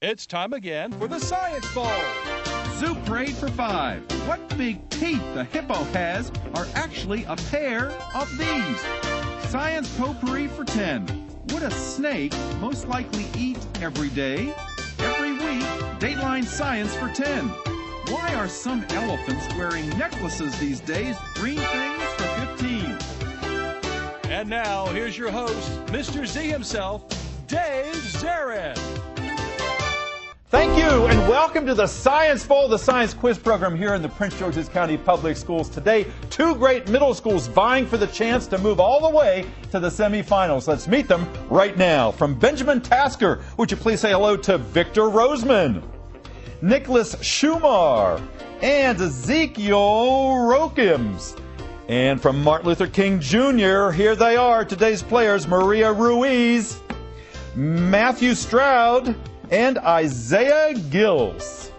It's time again for the Science Bowl. Zoo Parade for 5. What big teeth the hippo has are actually a pair of these. Science Potpourri for 10. Would a snake most likely eat every day? Every week, Dateline Science for 10. Why are some elephants wearing necklaces these days? Green things for 15. And now, here's your host, Mr. Z himself, Dave Zarin. Thank you, and welcome to the Science Bowl, the science quiz program here in the Prince George's County Public Schools. Today, two great middle schools vying for the chance to move all the way to the semifinals. Let's meet them right now. From Benjamin Tasker, would you please say hello to Victor Roseman, Nicholas Schumar, and Ezekiel Rokims. And from Martin Luther King Jr., here they are, today's players, Maria Ruiz, Matthew Stroud, and Isaiah Gills.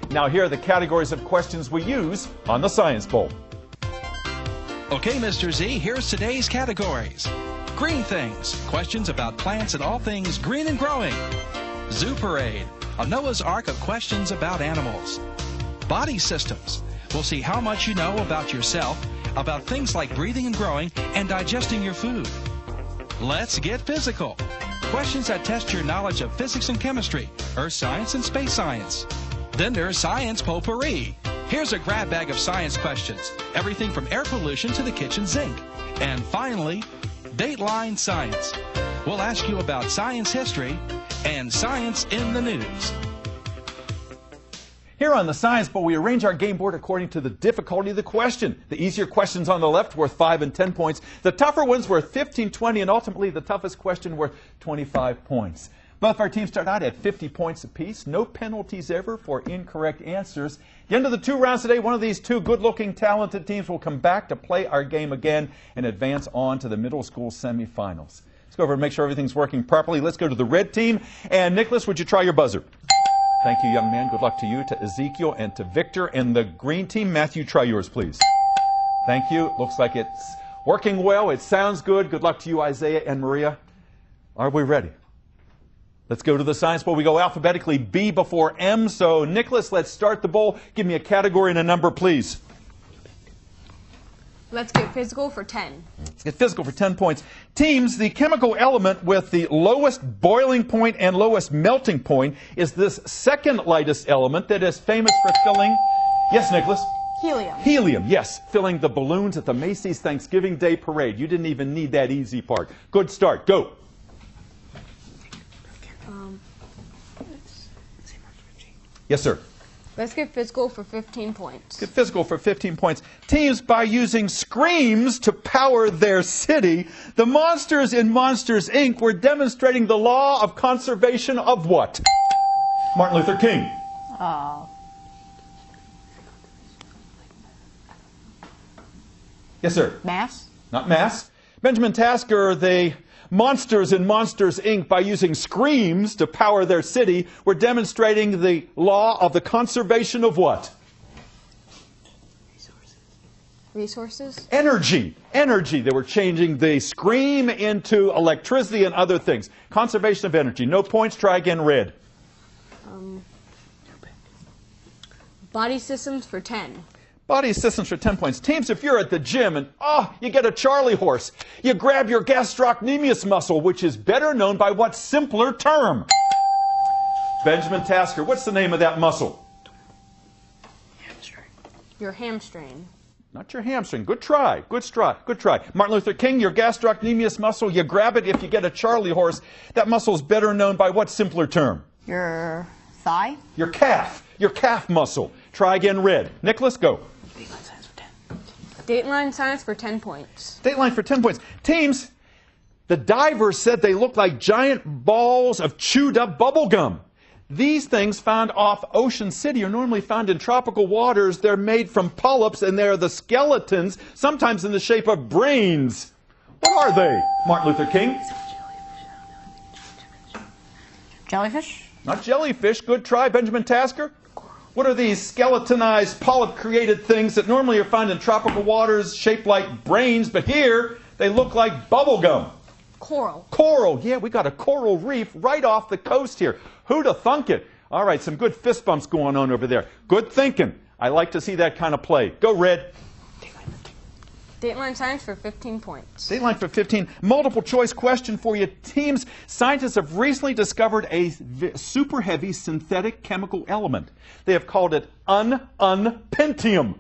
Now here are the categories of questions we use on the Science Bowl. Okay, Mr. Z, here's today's categories. Green things, questions about plants and all things green and growing. Zoo Parade, a Noah's Ark of questions about animals. Body systems, we'll see how much you know about yourself, about things like breathing and growing and digesting your food. Let's get physical. Questions that test your knowledge of physics and chemistry, earth science and space science. Then there's Science Potpourri. Here's a grab bag of science questions, everything from air pollution to the kitchen sink. And finally, Dateline Science. We'll ask you about science history and science in the news. Here on the Science Bowl, we arrange our game board according to the difficulty of the question. The easier questions on the left worth 5 and 10 points. The tougher ones worth 15, 20, and ultimately the toughest question worth 25 points. Both our teams start out at 50 points apiece. No penalties ever for incorrect answers. At the end of the 2 rounds today, one of these two good-looking, talented teams will come back to play our game again and advance on to the middle school semifinals. Let's go over and make sure everything's working properly. Let's go to the red team. And Nicholas, would you try your buzzer? Thank you, young man. Good luck to you, to Ezekiel, and to Victor. And the green team, Matthew, try yours, please. Thank you. Looks like it's working well. It sounds good. Good luck to you, Isaiah and Maria. Are we ready? Let's go to the Science Bowl. We go alphabetically B before M. So, Nicholas, let's start the bowl. Give me a category and a number, please. Let's get physical for 10. Let's get physical for 10 points. Teams, the chemical element with the lowest boiling point and lowest melting point is this second lightest element that is famous for filling... Yes, Nicholas? Helium. Helium, yes. Filling the balloons at the Macy's Thanksgiving Day Parade. You didn't even need that easy part. Good start. Go. Yes, sir. Let's get physical for 15 points. Get physical for 15 points. Teams, by using screams to power their city, the monsters in Monsters, Inc. were demonstrating the law of conservation of what? Martin Luther King. Yes, sir. Mass? Not mass. Benjamin Tasker, the monsters in Monsters, Inc., by using screams to power their city, were demonstrating the law of the conservation of what? Resources? Energy. Energy. They were changing the scream into electricity and other things. Conservation of energy. No points. Try again, red. Body systems for 10. Body systems for 10 points. Teams, if you're at the gym and, you get a Charlie horse, you grab your gastrocnemius muscle, which is better known by what simpler term? Benjamin Tasker, what's the name of that muscle? Hamstring. Your hamstring. Not your hamstring. Good try. Good try. Good try. Martin Luther King, your gastrocnemius muscle, you grab it if you get a Charlie horse. That muscle is better known by what simpler term? Your thigh. Your calf. Your calf muscle. Try again, red. Nicholas, go. Dateline Science for 10. Dateline Science for 10 points. Dateline for 10 points. Teams, the divers said they look like giant balls of chewed up bubble gum. These things found off Ocean City are normally found in tropical waters. They're made from polyps, and they're the skeletons, sometimes in the shape of brains. What are they, Martin Luther King? Jellyfish? Not jellyfish. Good try, Benjamin Tasker. What are these skeletonized, polyp-created things that normally are found in tropical waters shaped like brains, but here they look like bubble gum? Coral. Coral. Yeah, we got a coral reef right off the coast here. Who'd have thunk it? All right, some good fist bumps going on over there. Good thinking. I like to see that kind of play. Go, Red. Dateline science for 15 points. Dateline for 15. Multiple choice question for you. Teams, scientists have recently discovered a super heavy synthetic chemical element. They have called it unpentium.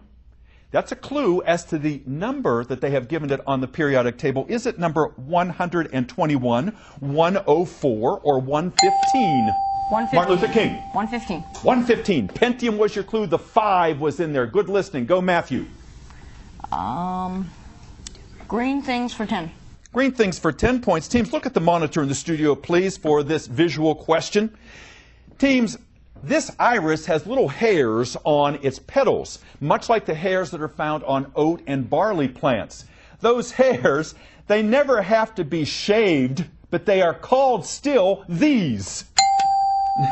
That's a clue as to the number that they have given it on the periodic table. Is it number 121, 104, or 115? 115. Martin Luther King. 115. 115. Pentium was your clue. The 5 was in there. Good listening. Go, Matthew. Green things for 10. Green things for 10 points. Teams, look at the monitor in the studio, please, for this visual question. Teams, this iris has little hairs on its petals, much like the hairs that are found on oat and barley plants. Those hairs, they never have to be shaved, but they are called still these.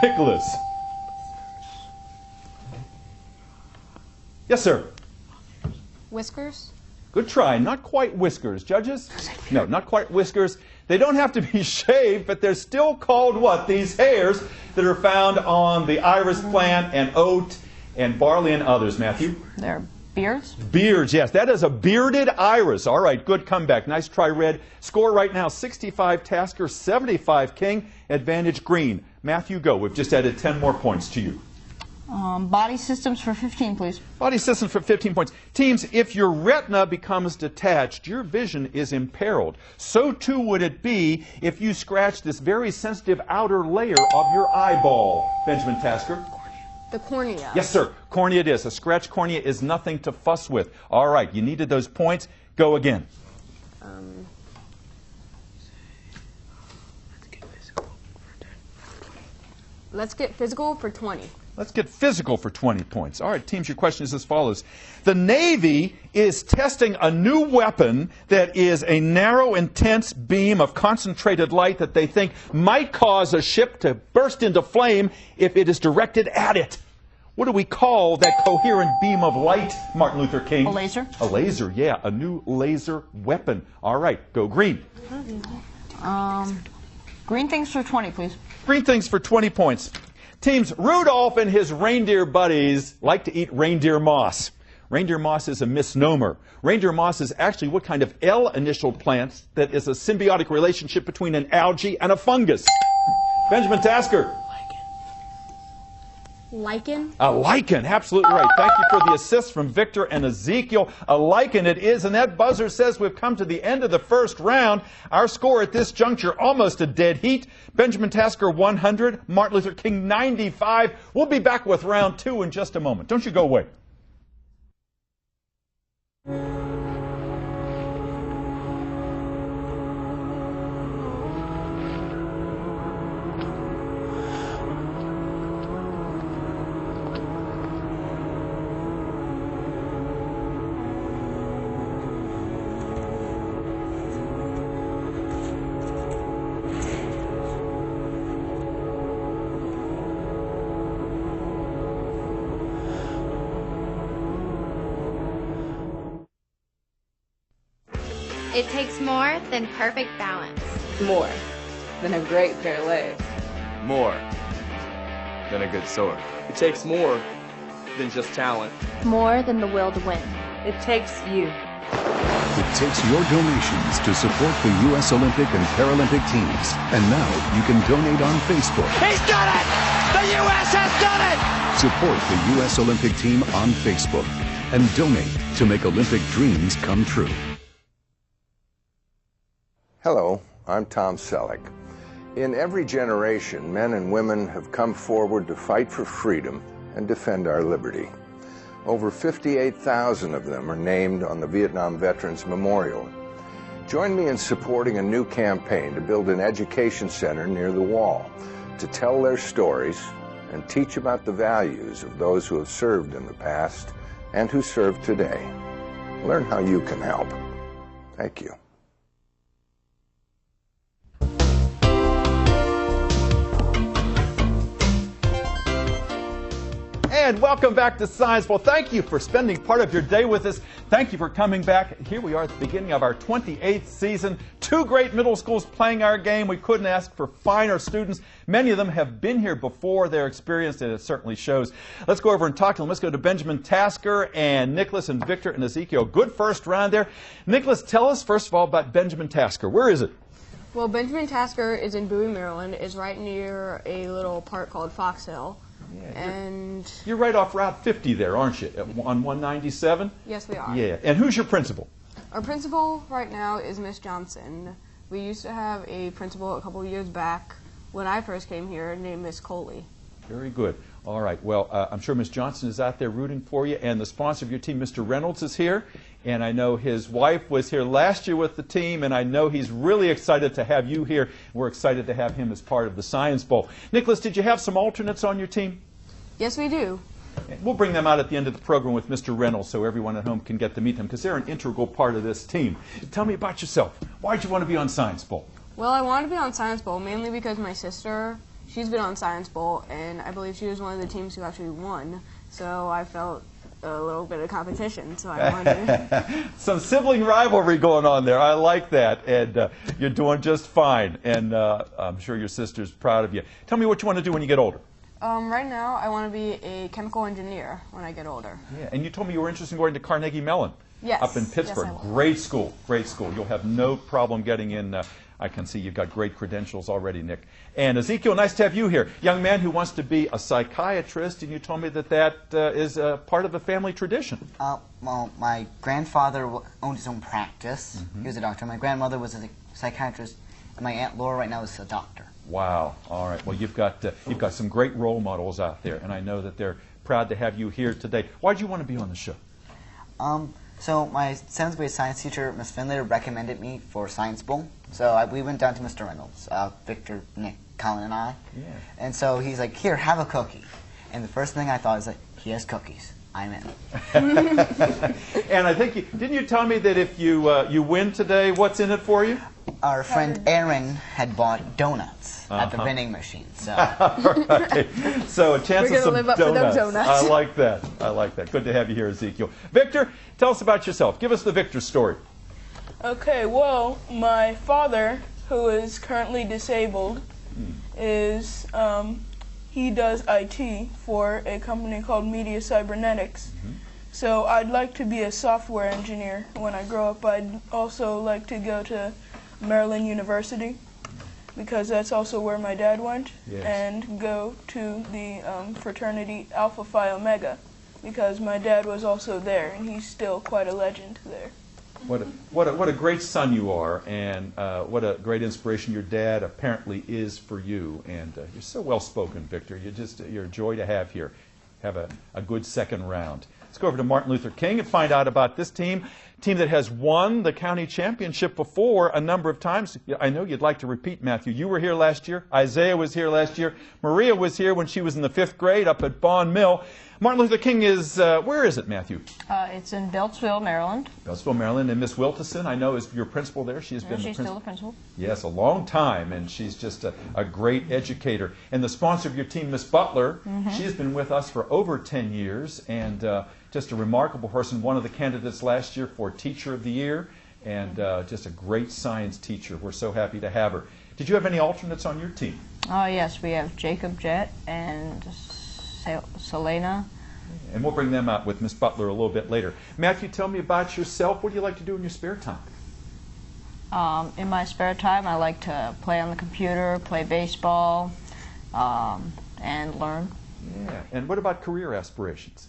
Nicholas. Yes, sir. Whiskers. Good try. Not quite whiskers. Judges? No, not quite whiskers. They don't have to be shaved, but they're still called what? These hairs that are found on the iris plant and oat and barley and others, Matthew. They're beards? Beards, yes. That is a bearded iris. All right, good comeback. Nice try, Red. Score right now, 65 Tasker, 75 King. Advantage Green. Matthew, go. We've just added 10 more points to you. Body systems for 15, please. Body systems for 15 points. Teams, if your retina becomes detached, your vision is imperiled. So too would it be if you scratch this very sensitive outer layer of your eyeball. Benjamin Tasker. The cornea. Yes, sir. Cornea it is. A scratched cornea is nothing to fuss with. All right, you needed those points. Go again. Let's get physical for 20. Let's get physical for 20 points. All right, teams, your question is as follows. The Navy is testing a new weapon that is a narrow, intense beam of concentrated light that they think might cause a ship to burst into flame if it is directed at it. What do we call that coherent beam of light, Martin Luther King? A laser. A laser, yeah, a new laser weapon. All right, go Green. Green things for 20, please. Green things for 20 points. Teams, Rudolph and his reindeer buddies like to eat reindeer moss. Reindeer moss is a misnomer. Reindeer moss is actually what kind of L-initialed plant that is a symbiotic relationship between an algae and a fungus. Benjamin Tasker. Lichen. A lichen, absolutely right. Thank you for the assist from Victor and Ezekiel. A lichen it is, and that buzzer says we've come to the end of the first round. Our score at this juncture, almost a dead heat. Benjamin Tasker, 100. Martin Luther King, 95. We'll be back with round 2 in just a moment. Don't you go away. It takes more than perfect balance. More than a great pair of legs. More than a good sword. It takes more than just talent. More than the will to win. It takes you. It takes your donations to support the U.S. Olympic and Paralympic teams. And now you can donate on Facebook. He's done it! The U.S. has done it! Support the U.S. Olympic team on Facebook and donate to make Olympic dreams come true. Hello, I'm Tom Selleck. In every generation, men and women have come forward to fight for freedom and defend our liberty. Over 58,000 of them are named on the Vietnam Veterans Memorial. Join me in supporting a new campaign to build an education center near the wall to tell their stories and teach about the values of those who have served in the past and who serve today. Learn how you can help. Thank you. And welcome back to Science Bowl. Thank you for spending part of your day with us. Thank you for coming back. Here we are at the beginning of our 28th season. 2 great middle schools playing our game. We couldn't ask for finer students. Many of them have been here before. They're experienced, and it certainly shows. Let's go over and talk to them. Let's go to Benjamin Tasker and Nicholas and Victor and Ezekiel. Good first round there. Nicholas, tell us first of all about Benjamin Tasker. Where is it? Well, Benjamin Tasker is in Bowie, Maryland. It's right near a little park called Fox Hill. Yeah, and you're right off Route 50 there, aren't you? On 197? Yes, we are. Yeah. And who's your principal? Our principal right now is Miss Johnson. We used to have a principal a couple of years back when I first came here named Miss Coley. Very good. All right. Well, I'm sure Miss Johnson is out there rooting for you. And the sponsor of your team, Mr. Reynolds, is here. And I know his wife was here last year with the team. And I know he's really excited to have you here. We're excited to have him as part of the Science Bowl. Nicholas, did you have some alternates on your team? Yes, we do. And we'll bring them out at the end of the program with Mr. Reynolds so everyone at home can get to meet them because they're an integral part of this team. Tell me about yourself. Why did you want to be on Science Bowl? Well, I wanted to be on Science Bowl mainly because my sister, she's been on Science Bowl, and I believe she was one of the teams who actually won. So I felt a little bit of competition, so I wanted to. Some sibling rivalry going on there. I like that, and you're doing just fine. And I'm sure your sister's proud of you. Tell me what you want to do when you get older. Right now, I want to be a chemical engineer when I get older. Yeah, and you told me you were interested in going to Carnegie Mellon. Yes. Up in Pittsburgh. Yes, I will. Great school, great school. You'll have no problem getting in. I can see you've got great credentials already, Nick. And Ezekiel, nice to have you here. Young man who wants to be a psychiatrist, and you told me that is part of a family tradition. Well, my grandfather owned his own practice. He was a doctor. My grandmother was a psychiatrist, and my Aunt Laura right now is a doctor. Wow. All right. Well, you've got some great role models out there, and I know that they're proud to have you here today. Why did you want to be on the show? So my 7th grade science teacher, Miss Finlay, recommended me for Science Bowl. So we went down to Mr. Reynolds, Victor, Nick, Colin, and I. Yeah. And so he's like, here, have a cookie. And the first thing I thought was like, he has cookies. I'm in. And I think, didn't you tell me that if you win today, what's in it for you? Our friend Aaron had bought donuts at the vending machine. So. Right. So a chance of some live up to those donuts. I like that. I like that. Good to have you here, Ezekiel. Victor, tell us about yourself. Give us the Victor story. Okay, well, my father, who is currently disabled, is he does IT for a company called Media Cybernetics. So I'd like to be a software engineer when I grow up. I'd also like to go to Maryland University because that's also where my dad went, and go to the fraternity Alpha Phi Omega because my dad was also there and he's still quite a legend there. What a great son you are, and what a great inspiration your dad apparently is for you. And you're so well spoken, Victor. You're a joy to have here. Have a good second round. Let's go over to Martin Luther King and find out about this team that has won the county championship before a number of times. I know you'd like to repeat, Matthew. You were here last year. Isaiah was here last year. Maria was here when she was in the 5th grade up at Bond Mill. Martin Luther King is, where is it, Matthew? It's in Beltsville, Maryland. Beltsville, Maryland. And Miss Wiltison, I know, is your principal there. She's been she's still the principal. Yes, a long time, and she's just a great educator. And the sponsor of your team, Miss Butler, she's been with us for over 10 years, and just a remarkable person, one of the candidates last year for Teacher of the Year, and just a great science teacher. We're so happy to have her. Did you have any alternates on your team? Yes, we have Jacob Jett and Selena. And we'll bring them out with Miss Butler a little bit later. Matthew, tell me about yourself. What do you like to do in your spare time? In my spare time, I like to play on the computer, play baseball, and learn. Yeah. And what about career aspirations?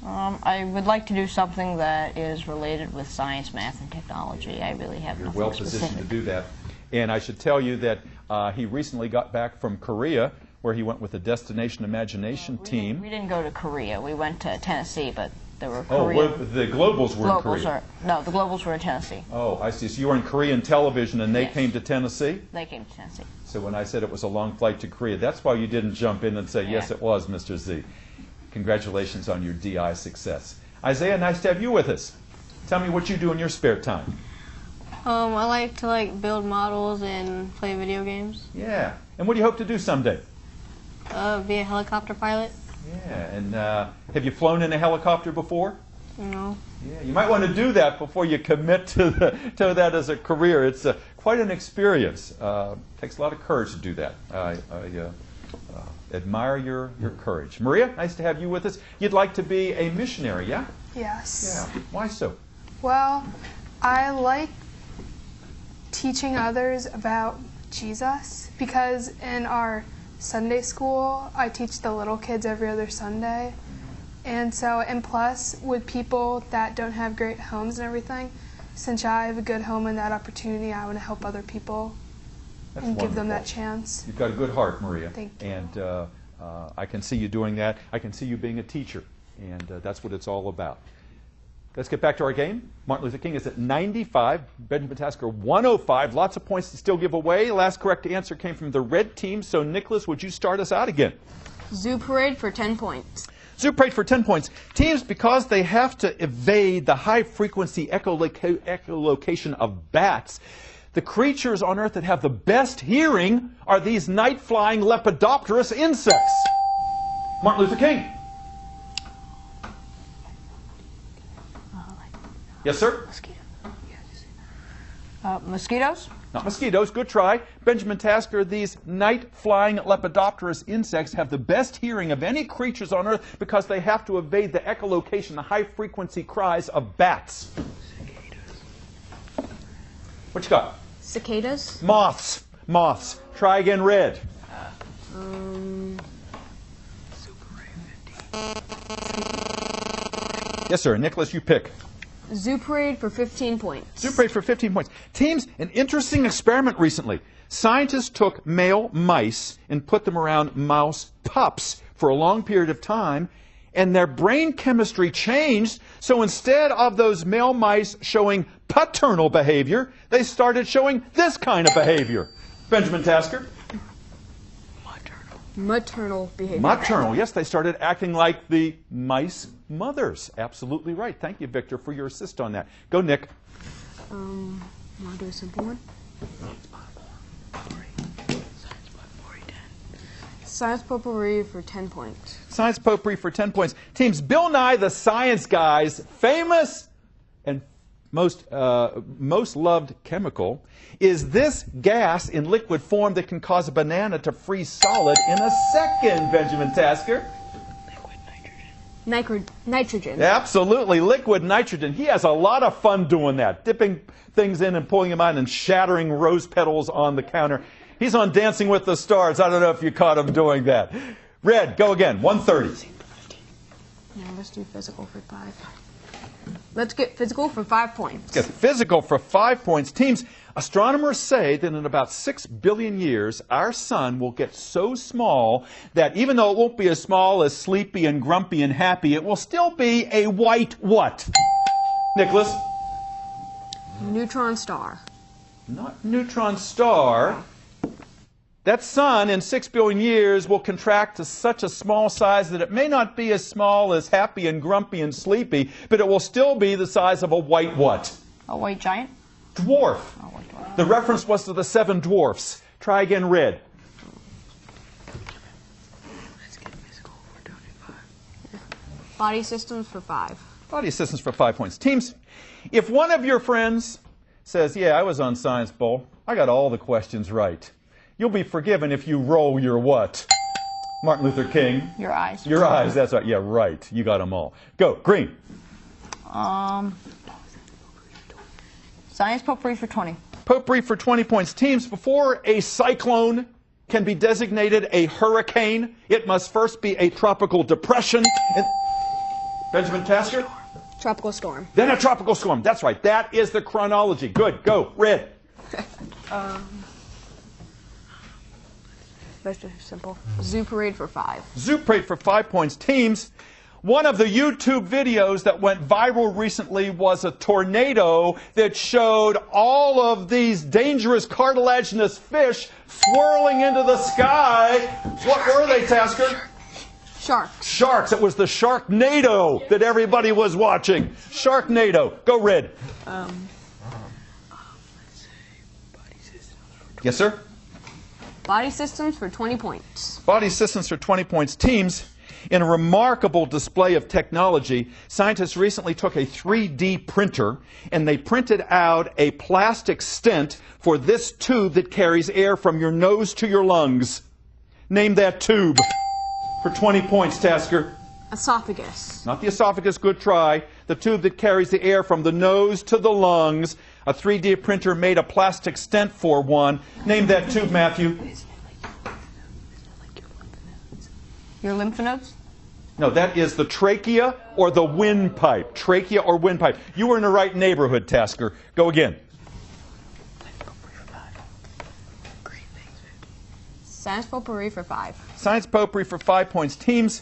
I would like to do something that is related with science, math, and technology. I really have nothing specific. You're well positioned to do that. And I should tell you that he recently got back from Korea, where he went with the Destination Imagination team. We didn't go to Korea. We went to Tennessee, but there were Korean... Oh, the Globals were in Korea. No, the Globals were in Tennessee. Oh, I see. So you were in Korean television, and they came to Tennessee? They came to Tennessee. So when I said it was a long flight to Korea, that's why you didn't jump in and say, yes, it was, Mr. Z. Congratulations on your DI success. Isaiah, nice to have you with us. Tell me what you do in your spare time. I like to build models and play video games. Yeah. And what do you hope to do someday? Be a helicopter pilot. Yeah, and have you flown in a helicopter before? No. Yeah, you might want to do that before you commit to that as a career. It's quite an experience. Takes a lot of courage to do that. I admire your courage. Maria, nice to have you with us. You'd like to be a missionary, yeah? Yes. Yeah. Why so? Well, I like teaching others about Jesus because in our Sunday school, I teach the little kids every other Sunday. And plus, with people that don't have great homes and everything, since I have a good home and that opportunity, I want to help other people and give them that chance. You've got a good heart, Maria. Thank you. And I can see you doing that. I can see you being a teacher. And that's what it's all about. Let's get back to our game. Martin Luther King is at 95. Benjamin Tasker 105. Lots of points to still give away. Last correct answer came from the red team. So, Nicholas, would you start us out again? Zoo parade for 10 points. Zoo parade for 10 points. Teams, because they have to evade the high-frequency echolocation of bats, the creatures on Earth that have the best hearing are these night-flying lepidopterous insects. Martin Luther King. Yes, sir? Mosquitoes? Not mosquitoes. Good try. Benjamin Tasker, these night-flying lepidopterous insects have the best hearing of any creatures on Earth because they have to evade the echolocation, the high-frequency cries of bats. What you got? Cicadas? Moths. Moths. Try again, red. Yes, sir. Nicholas, you pick. Zoo parade for 15 points. Zoo parade for 15 points. Teams, an interesting experiment recently. Scientists took male mice and put them around mouse pups for a long period of time, and their brain chemistry changed. So instead of those male mice showing paternal behavior, they started showing this kind of behavior. Benjamin Tasker? Maternal behavior. Maternal, yes, they started acting like the mice mothers. Absolutely right. Thank you, Victor, for your assist on that. Go, Nick. Want to do a simple one? Science potpourri for 10 points. Science potpourri for 10 points. Teams, Bill Nye the Science Guy's famous and most loved chemical is this gas in liquid form that can cause a banana to freeze solid in a second, Benjamin Tasker. Nitrogen. Absolutely, liquid nitrogen. He has a lot of fun doing that, dipping things in and pulling them out and shattering rose petals on the counter. He's on Dancing with the Stars. I don't know if you caught him doing that. Red, go again, 130. Now let's do physical for 5. Let's get physical for 5 points. Let's get physical for 5 points. Teams, astronomers say that in about 6 billion years, our sun will get so small that even though it won't be as small as Sleepy and Grumpy and Happy, it will still be a white what? Nicholas? Neutron star. Not neutron star. That sun in 6 billion years will contract to such a small size that it may not be as small as Happy and Grumpy and Sleepy, but it will still be the size of a white what? A white giant? Dwarf. Oh, white dwarf. The reference was to the 7 dwarfs. Try again, red. Let's get physical for 25. Body systems for 5. Body systems for 5 points. Teams, if one of your friends says, yeah, I was on Science Bowl, I got all the questions right, you'll be forgiven if you roll your what? Martin Luther King. Your eyes. Your eyes, that's right. Yeah, right. You got them all. Go, green. Science potpourri for 20. Potpourri for 20 points. Teams, before a cyclone can be designated a hurricane, it must first be a tropical depression. And Benjamin Tasker? Tropical storm. Then a tropical storm. That's right. That is the chronology. Good. Go, red. Let's do simple. Zoo parade for 5. Zoo parade for 5 points. Teams, one of the YouTube videos that went viral recently was a tornado that showed all of these dangerous cartilaginous fish swirling into the sky. What were they, Tasker? Sharks. Sharks. It was the Sharknado that everybody was watching. Sharknado. Go, red. Let's say body systems. Yes, sir? Body systems for 20 points. Body systems for 20 points. Teams, In a remarkable display of technology, scientists recently took a 3D printer and they printed out a plastic stent for this tube that carries air from your nose to your lungs. Name that tube. For 20 points, Tasker. Esophagus. Not the esophagus, good try. The tube that carries the air from the nose to the lungs. A 3D printer made a plastic stent for one. Name that tube, Matthew. Your lymph nodes? No, that is the trachea or the windpipe. Trachea or windpipe. You were in the right neighborhood, Tasker. Go again. Science potpourri for 5. Science potpourri for 5 points. Teams,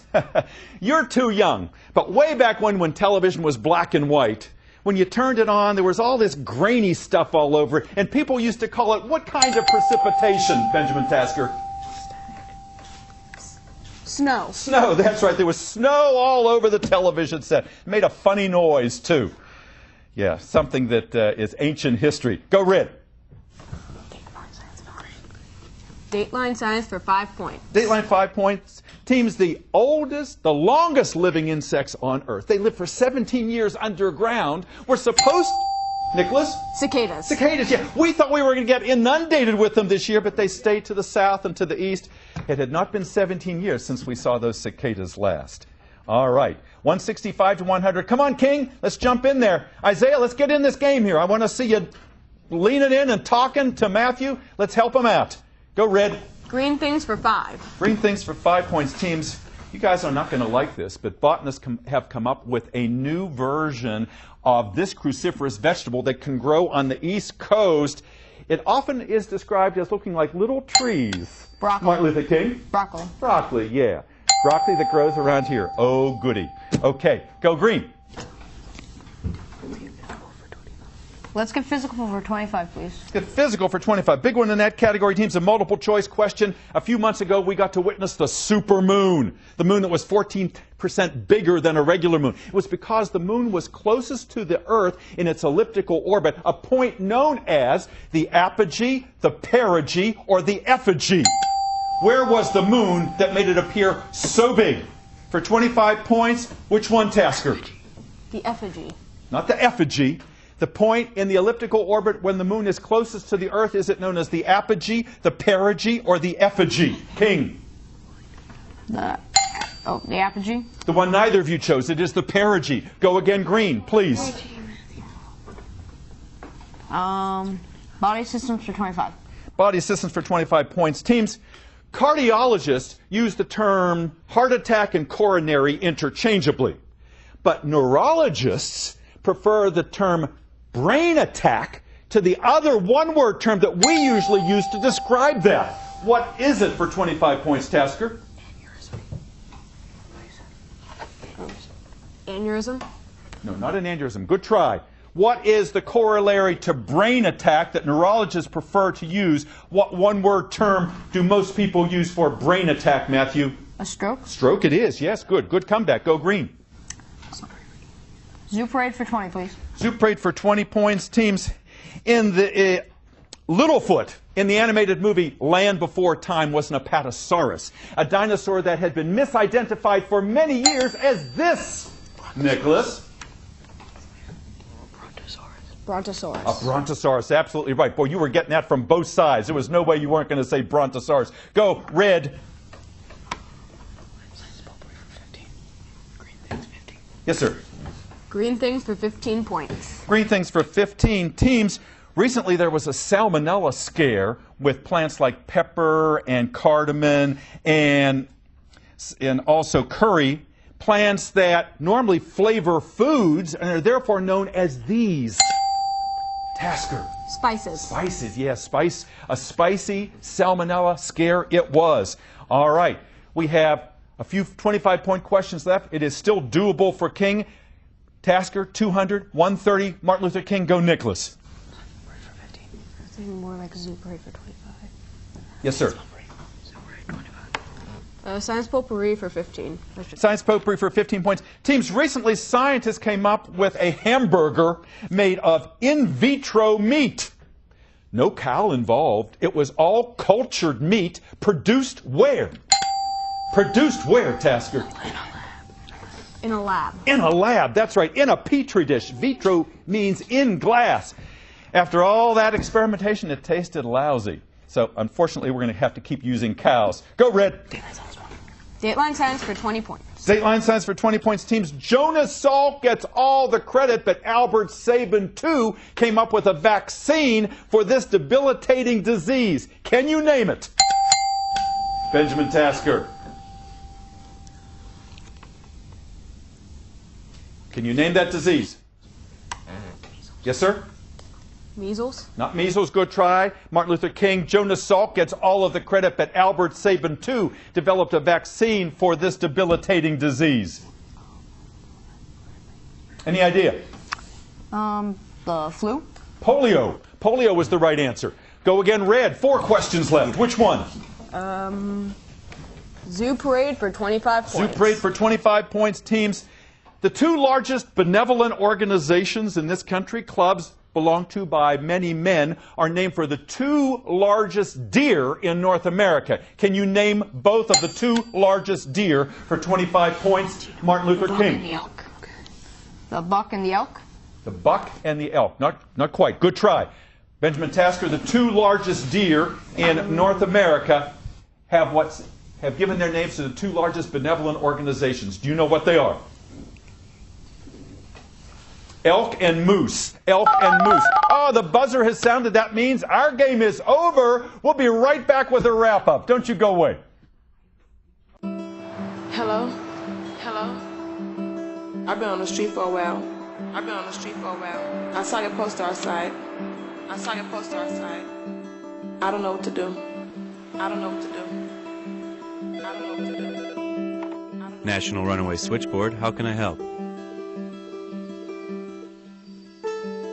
you're too young. But way back when television was black and white, when you turned it on, there was all this grainy stuff all over it. And people used to call it, what kind of precipitation, Benjamin Tasker? Snow. Snow, that's right. There was snow all over the television set. It made a funny noise, too. Yeah, something that is ancient history. Go, Red. Dateline science for 5 points. Dateline 5 points. Teams, the oldest, the longest living insects on Earth. They live for 17 years underground. We're supposed... Nicholas? Cicadas. Cicadas, yeah. We thought we were going to get inundated with them this year, but they stay to the south and to the east. It had not been 17 years since we saw those cicadas last. All right. 165 to 100. Come on, King. Let's jump in there. Isaiah, let's get in this game here. I want to see you leaning in and talking to Matthew. Let's help him out. Go, Red. Green things for 5. Green things for 5 points. Teams, you guys are not going to like this, but botanists have come up with a new version of this cruciferous vegetable that can grow on the East Coast. It often is described as looking like little trees. Broccoli. Martin Luther King? Broccoli. Broccoli, yeah. Broccoli that grows around here. Oh, goody. Okay, go green. Let's get physical for 25, please. Let's get physical for 25. Big one in that category, teams. A multiple choice question. A few months ago, we got to witness the supermoon. The moon that was 14% bigger than a regular moon. It was because the moon was closest to the Earth in its elliptical orbit, a point known as the apogee, the perigee, or the effigy. Where was the moon that made it appear so big? For 25 points, which one, Tasker? The effigy. Not the effigy. The point in the elliptical orbit when the moon is closest to the Earth, is it known as the apogee, the perigee, or the effigy? King. The apogee? The one neither of you chose. It is the perigee. Go again, green, please. Body systems for 25. Body systems for 25 points. Teams, cardiologists use the term heart attack and coronary interchangeably. But neurologists prefer the term brain attack to the other one-word term that we usually use to describe that. What is it for 25 points, Tasker? Aneurysm? No, not an aneurysm. Good try. What is the corollary to brain attack that neurologists prefer to use? What one-word term do most people use for brain attack, Matthew? A stroke? Stroke it is, yes. Good. Good comeback. Go green. Zoo parade for 20, please. Zoo parade for 20 points. Teams, in the Littlefoot, in the animated movie Land Before Time, was an apatosaurus, a dinosaur that had been misidentified for many years as this, Nicholas. Brontosaurus. A brontosaurus, absolutely right. Boy, you were getting that from both sides. There was no way you weren't going to say brontosaurus. Go, Red. Yes, sir. Green things for 15 points. Green things for 15 teams. Recently, there was a salmonella scare with plants like pepper and cardamom and also curry, plants that normally flavor foods and are therefore known as these. Tasker. Spices. Spices, yes. A spicy salmonella scare it was. All right. We have a few 25-point questions left. It is still doable for King. Tasker, 200, 130. Martin Luther King, go Nicholas. I think more like a zoo parade for 25. Yes, sir. Science potpourri for 15. Science potpourri for 15 points. Teams, recently scientists came up with a hamburger made of in vitro meat. No cow involved. It was all cultured meat produced where? Produced where, Tasker? In a lab. In a lab, that's right. In a petri dish. Vitro means in glass. After all that experimentation, it tasted lousy. So, unfortunately, we're going to have to keep using cows. Go, Red. Dateline science for 20 points. Dateline science for 20 points. Teams Jonas Salk gets all the credit, but Albert Sabin, too, came up with a vaccine for this debilitating disease. Can you name it? Benjamin Tasker. Can you name that disease? Yes, sir? Measles. Not measles, good try. Martin Luther King, Jonas Salk gets all of the credit, but Albert Sabin, too, developed a vaccine for this debilitating disease. Any idea? The flu? Polio. Polio was the right answer. Go again, Red. 4 questions left. Which one? Zoo Parade for 25 points. Zoo Parade for 25 points. Teams, the 2 largest benevolent organizations in this country, clubs belonged to by many men, are named for the 2 largest deer in North America. Can you name both of the 2 largest deer for 25 points? Martin Luther King. The elk. The buck and the elk? The buck and the elk. Not quite. Good try. Benjamin Tasker, the 2 largest deer in North America have given their names to the 2 largest benevolent organizations. Do you know what they are? Elk and moose. Elk and moose. Oh, the buzzer has sounded. That means our game is over. We'll be right back with a wrap-up. Don't you go away. Hello? Hello? I've been on the street for a while. I saw your poster outside. I don't know what to do. National Runaway Switchboard, how can I help?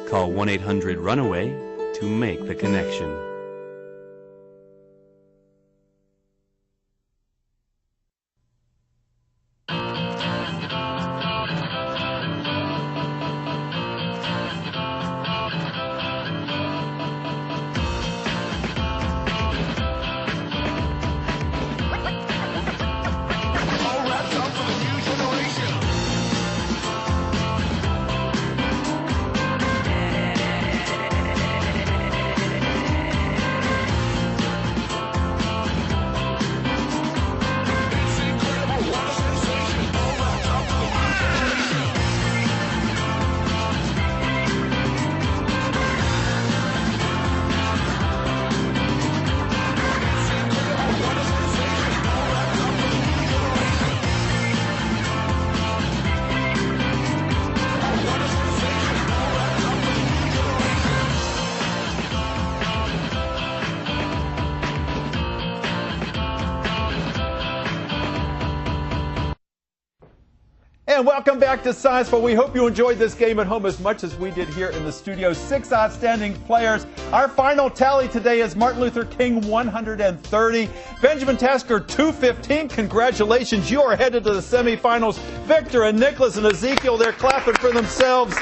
Call 1-800-RUNAWAY to make the connection. And welcome back to Science Bowl. We hope you enjoyed this game at home as much as we did here in the studio. 6 outstanding players. Our final tally today is Martin Luther King, 130. Benjamin Tasker, 215. Congratulations. You are headed to the semifinals. Victor and Nicholas and Ezekiel, they're clapping for themselves.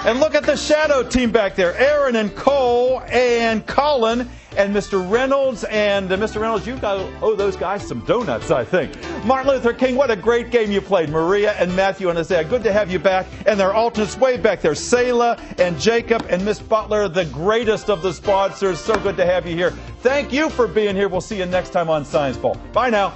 And look at the shadow team back there. Aaron and Cole and Colin and Mr. Reynolds. And Mr. Reynolds, you owe those guys some donuts, I think. Martin Luther King, what a great game you played. Maria and Matthew and Isaiah, good to have you back. And their alternates way back there. Selah and Jacob and Miss Butler, the greatest of the sponsors. So good to have you here. Thank you for being here. We'll see you next time on Science Bowl. Bye now.